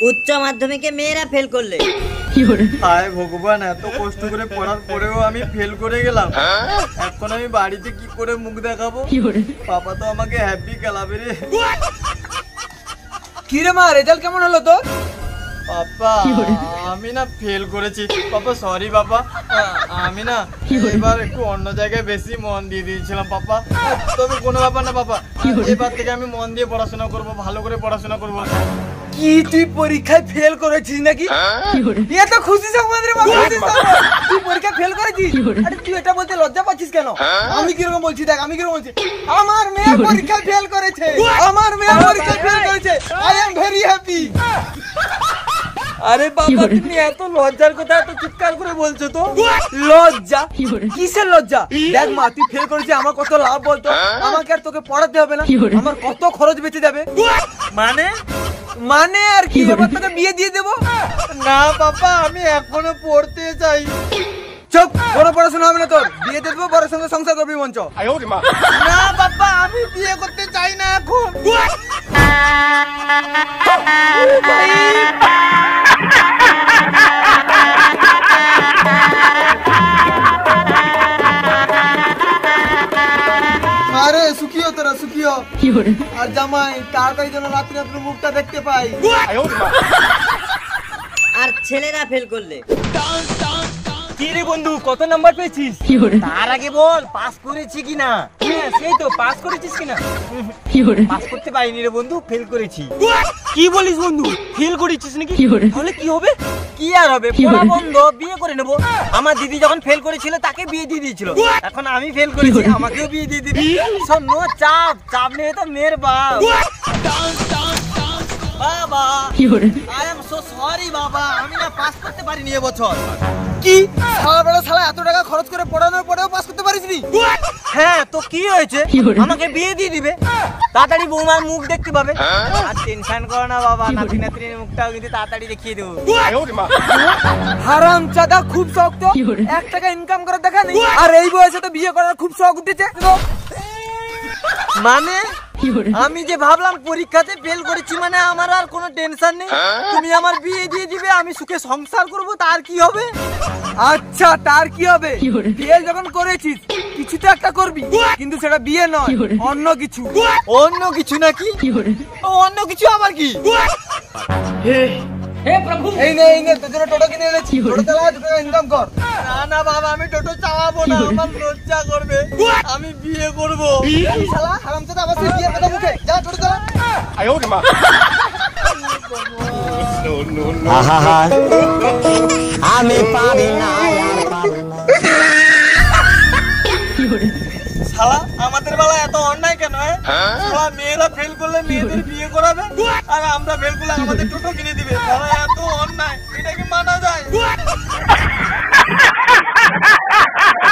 উচ্চ মাধ্যমিকে মেয়েরা ফেল করলে। হায় ভগবান, এত কষ্ট করে পড়ার পরেও আমি ফেল করে গেলাম। এখন আমি বাড়িতে কি করে মুখ দেখাবো? পাপা তো আমাকে হ্যাপি খেলাবে রে। কি রে মা, রেজাল্ট কেমন হলো তোর? পাপা আমি না ফেল করেছি। পাপা সরি পাপা, আমি না এবার একটু অন্য জায়গায় বেশি মন দিয়ে দিয়েছিলাম পাপা। তবে কোনো ব্যাপার না পাপা, এবার থেকে আমি মন দিয়ে পড়াশোনা করব, ভালো করে পড়াশোনা করব। কি তুই পরীক্ষায় ফেল করেছিস নাকি? এত খুশি সংবাদ রে বাবা, তুই পরীক্ষায় ফেল করেছিস? আরে তুই এটা বলতে লজ্জা পাচ্ছিস কেন? আমি কিরকম বলছি দেখ, আমি কিরকম বলছি, আমার মেয়ে পরীক্ষায় ফেল করেছে, আমার মেয়ে পরীক্ষায় ফেল করেছে, আই এম ভেরি হ্যাপি। আরে বাবা, তুমি এত লজ্জার কথা এত চিৎকার করে বলছো তো? লজ্জা? কিসের লজ্জা? দেখ মা, তুই ফেল করেছিস, আমার কত লাভ বলতো? আমাকে আর তোকে পড়াতে হবে না, আমার কত খরচ বেঁচে যাবে। মানে আর কি, এবার তোকে বিয়ে দিয়ে দেবো। না পাপা, আমি এখনো পড়তে চাই। চুপ, কোনো পড়াশোনা হবে না তোর, বিয়ে দিয়ে দেবো, বড় সঙ্গে সংসার করবি মঞ্চ। না পাপা, আমি বিয়ে করতে চাই না এখন। আরে সুখিও তোরা, সুখিও। আর জামাই তাড়াতাড়ি যেন রাত্রি রাত্রি মুখটা দেখতে পাই। আর ছেলেরা ফেল করলে। কি রে বন্ধু, কত নাম্বার পেয়েছিস? তার আগে বল পাস করেছি কিনা। সেই তো, পাস করেছিস কিনা? পাস করতে পারিনি রে বন্ধু, ফেল করেছি। কি বলিস বন্ধু, ফেল করেছিস নাকি? তাহলে কি হবে? কি আর হবে, পড়া বন্ধ, বিয়ে করে নেবো। আমার দিদি যখন ফেল করেছিল তাকে বিয়ে দিয়ে দিয়েছিল, এখন আমি ফেল করেছি, আমাকেও বিয়ে দিয়ে দিবি। শোন, নো চাপ, চাপ নেই তো মেয়ের বাপ। বাবা, আই এম সো সরি বাবা, আমি না পাস করতে পারিনি এবছর। কি সারা বেলা সালা এত টাকা খরচ করে পড়ানোর পরেও পাস করতে পারিসনি? হ্যাঁ, তো কি হয়েছে, আমাকে বিয়ে দিয়ে দিবে, তাড়াতাড়ি বৌমার মুখ দেখতে পাবে। আর টেনশন করো না বাবা, নাতি নাতনির মুখটাও কিন্তু তাড়াতাড়ি দেখিয়ে দেবো। হারামজাদা, খুব শখ তো, 1 টাকা ইনকাম করার দেখা নেই, আর এই বয়সে তো বিয়ে করার খুব শখ উঠেছে। মানে আমি যে ভাবলাম পরীক্ষাতে ফেল করেছি মানে আমার আর কোনো টেনশন নেই, তুমি আমার বিয়ে দিয়ে দিবে, আমি সুখে সংসার করব, তার কি হবে? আচ্ছা, তার কি হবে? বিয়ে যখন করেছিস কিছু তো একটা করবি, কিন্তু সেটা বিয়ে নয়, অন্য কিছু। অন্য কিছু নাকি? অন্য কিছু আবার কি? হে প্রভু, এই নে তোর জন্য টোটো কিনে এনেছি, টোটো চালা, টোটো ইনকাম কর। না না বাবা, আমি টোটো চালাবো না, আমার লজ্জা করবে, আমি বিয়ে করব। এই শালা হারামজাদা, আবার তুই বিয়ের কথা মুখে, যা টোটো চালা। আয়ো রে মা। আহা, আমি পারি না, শালা আমাদের বেলা এত অন্যায় কেন? শালা মেয়েরা ফেল করলে মেয়েদের বিয়ে করাবে, আর আমরা ফেল করলে আমাদের টোটো কিনে দিবে। শালা এত অন্যায়, এটা কি মানা যায়?